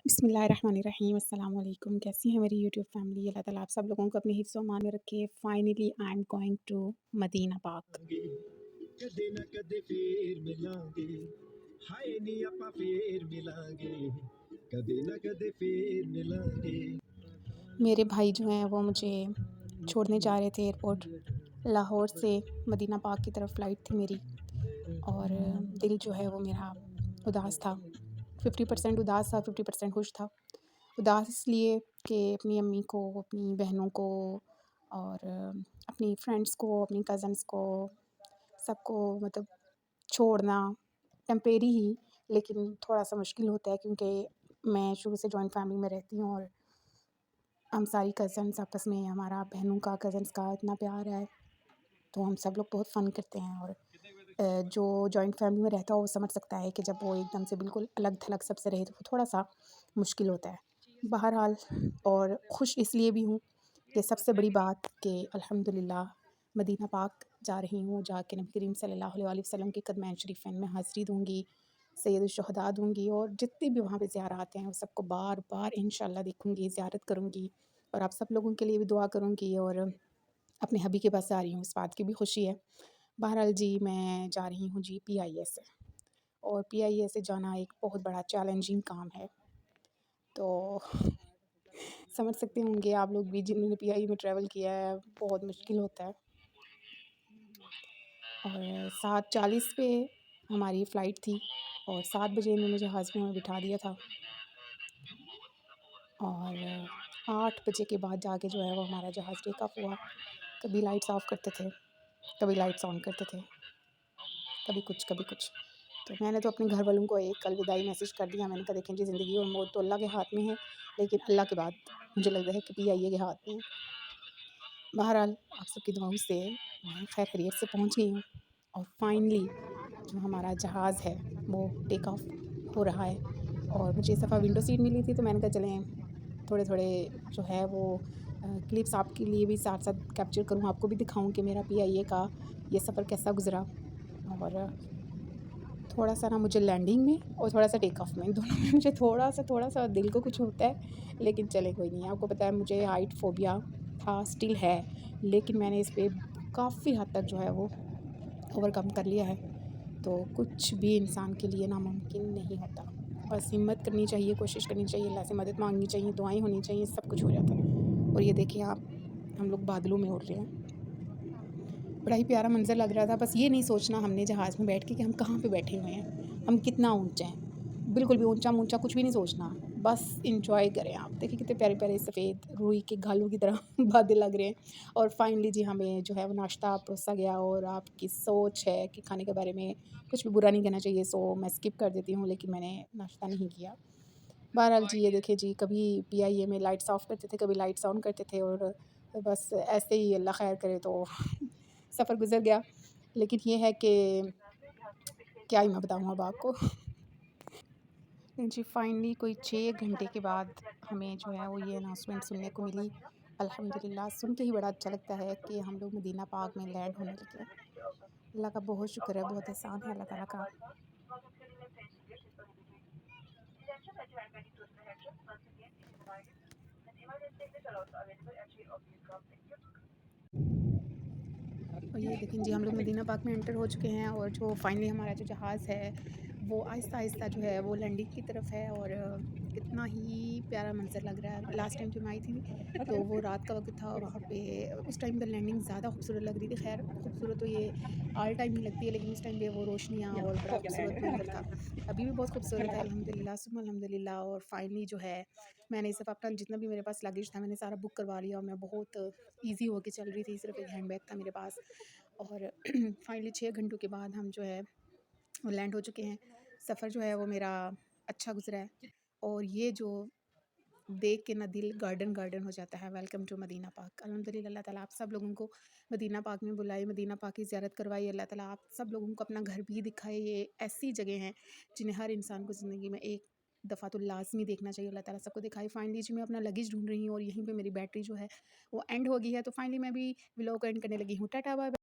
बिस्मिल्लाहिर्रहमानिर्रहीम अस्सलाम वालेकुम। कैसी है मेरी यूट्यूब फैमिली? अल्लाह ताला आप सब लोगों को अपने हिफ्ज़ व अमान में रखे। Finally I am going to Medina पाक। कदे ना कदे फेर मिलांगे, हाय नी आपां फेर मिलांगे, कदे ना कदे फेर मिलांगे। मेरे भाई जो हैं वो मुझे छोड़ने जा रहे थे एयरपोर्ट। लाहौर से मदीना पाक की तरफ फ़्लाइट थी मेरी, और दिल जो है वो मेरा उदास था। 50% उदास था, 50% खुश था। उदास इसलिए कि अपनी अम्मी को, अपनी बहनों को और अपनी फ्रेंड्स को, अपनी कज़न्स को, सबको मतलब छोड़ना टेम्परेरी ही, लेकिन थोड़ा-सा मुश्किल होता है क्योंकि मैं शुरू से जॉइंट फैमिली में रहती हूँ और हम सारी कज़न्स आपस में, हमारा बहनों का, कज़न्स का इतना प्यार है, तो हम सब लोग बहुत फ़न करते हैं। और जो जॉइंट फैमिली में रहता है वो समझ सकता है कि जब वो एकदम से बिल्कुल अलग-थलग सबसे रहे तो वो थोड़ा-सा मुश्किल होता है। बहरहाल, और खुश इसलिए भी हूँ कि सबसे बड़ी बात कि अल्हम्दुलिल्लाह मदीना पाक जा रही हूँ, जाके नबी करीम सल्लल्लाहु अलैहि वसल्लम के कदमैन शरीफ़ैन में हाज़िरी दूँगी, सैयदुश्शुहदा दूँगी, और जितने भी वहाँ पे ज़ियारात हैं वो सबको बार-बार इंशाअल्लाह देखूँगी, ज़ियारत करूँगी, और आप सब लोगों के लिए भी दुआ करूँगी, और अपने हबी के पास जा रही हूँ, इस बात की भी खुशी है। बहरहाल जी, मैं जा रही हूँ जी पीआईए से, और पीआईए से जाना एक बहुत बड़ा चैलेंजिंग काम है। तो समझ सकते होंगे आप लोग भी जिन्होंने पीआईए में ट्रैवल किया है, बहुत मुश्किल होता है। और 7:40 पे हमारी फ़्लाइट थी, और 7 बजे इन्होंने जहाज़ में हमें बिठा दिया था, और 8 बजे के बाद जाके जो है वो हमारा जहाज़ टेक ऑफ हुआ। कभी लाइट्स ऑफ करते थे, कभी लाइट्स ऑन करते थे, कभी कुछ, कभी कुछ। तो मैंने तो अपने घर वालों को एक अलविदाई मैसेज कर दिया। मैंने कहा देखें जी, ज़िंदगी और मौत तो अल्लाह के हाथ में है, लेकिन अल्लाह के बाद मुझे लग रहा है कि पीआईए के हाथ में है। बहरहाल, आप सबकी दुआओं से मैं खैर खैरियत से पहुँच गई हूँ, और फाइनली जो हमारा जहाज़ है वो टेक ऑफ हो रहा है। और मुझे इस दफ़ा विंडो सीट मिली थी, तो मैंने कहा चलें थोड़े-थोड़े जो है वो क्लिप्स आपके लिए भी साथ-साथ कैप्चर करूँ, आपको भी दिखाऊँ कि मेरा पीआईए का ये सफ़र कैसा गुज़रा। और थोड़ा-सा ना मुझे लैंडिंग में और थोड़ा-सा टेक ऑफ में, दोनों में मुझे थोड़ा-सा दिल को कुछ होता है, लेकिन चले कोई नहीं। आपको पता है मुझे हाइट फ़ोबिया था, स्टिल है, लेकिन मैंने इस पे काफ़ी हद तक जो है वो ओवरकम कर लिया है। तो कुछ भी इंसान के लिए नामुमकिन नहीं होता। बस हिम्मत करनी चाहिए, कोशिश करनी चाहिए, अल्लाह से मदद माँगनी चाहिए, दुआएँ होनी चाहिए, सब कुछ हो जाता है। और ये देखिए आप, हम लोग बादलों में उड़ रहे हैं। बड़ा ही प्यारा मंज़र लग रहा था। बस ये नहीं सोचना हमने जहाज़ में बैठ के कि हम कहाँ पे बैठे हुए हैं, हम कितना ऊँचे हैं। बिल्कुल भी ऊँचा-मूँचा कुछ भी नहीं सोचना, बस एन्जॉय करें आप। देखिए कितने प्यारे-प्यारे सफ़ेद रुई के गालों की तरह बादल लग रहे हैं। और फाइनली जी हमें जो है वो नाश्ता परोसा गया, और आपकी सोच है कि खाने के बारे में कुछ भी बुरा नहीं कहना चाहिए, सो मैं स्किप कर देती हूँ, लेकिन मैंने नाश्ता नहीं किया। बहरहाल जी, ये देखिए जी, कभी पीआईए में लाइट्स ऑफ करते थे, कभी लाइट्स ऑन करते थे, और बस ऐसे ही अल्लाह खैर करे तो सफ़र गुज़र गया। लेकिन ये है कि क्या ही मैं बताऊँ अब आपको। जी फाइनली कोई 6 घंटे के बाद हमें जो है वो ये अनाउंसमेंट सुनने को मिली। अल्हम्दुलिल्लाह, सुन के ही बड़ा अच्छा लगता है कि हम लोग मदीना पाक में लैंड होने लगे हैं। अल्लाह का बहुत शुक्र है, बहुत एहसान है अल्लाह ताला का। और ये देखें जी, हम लोग मदीना पाक में एंटर हो चुके हैं, और जो फाइनली हमारा जो जहाज़ है वो आहिस्ता-आहिस्ता जो है वो लैंडिंग की तरफ है, और कितना ही प्यारा मंज़र लग रहा है। लास्ट टाइम जब मैं आई थी तो वो रात का वक़्त था, वहाँ पे उस टाइम पे लैंडिंग ज़्यादा खूबसूरत लग रही थी। ख़ैर खूबसूरत तो ये ऑल टाइम ही लगती है, लेकिन उस टाइम पे वो रोशनियाँ और बड़ा खूबसूरत मंज़र था। अभी भी बहुत खूबसूरत है अल्हम्दुलिल्लाह सुम्मा अल्हम्दुलिल्लाह। और फाइनली जो है मैंने इस दफ़ा अपना जितना भी मेरे पास लगेज था मैंने सारा बुक करवा लिया, और मैं बहुत ईज़ी होके चल रही थी, सिर्फ़ एक हैंडबैग था मेरे पास। और फाइनली 6 घंटों के बाद हम जो है वो लैंड हो चुके हैं। सफ़र जो है वो मेरा अच्छा गुज़रा है, और ये जो देख के ना दिल गार्डन गार्डन हो जाता है। वेलकम टू मदीना पाक। अल्हम्दुलिल्लाह, अल्लाह ताला आप सब लोगों को मदीना पाक में बुलाए, मदीना पाक की ज़ियारत करवाई। अल्लाह ताला आप सब लोगों को अपना घर भी दिखाए। ये ऐसी जगह हैं जिन्हें हर इंसान को ज़िंदगी में एक दफ़ा तो लाज़मी देखना चाहिए। अल्लाह ताला सबको दिखाए। फाइनली जी मैं अपना लगेज ढूँढ रही हूँ, और यहीं पे मेरी बैटरी जो है वो एंड हो गई है। तो फाइनली मैं भी व्लॉग को एंड करने लगी हूँ। Tata bye bye.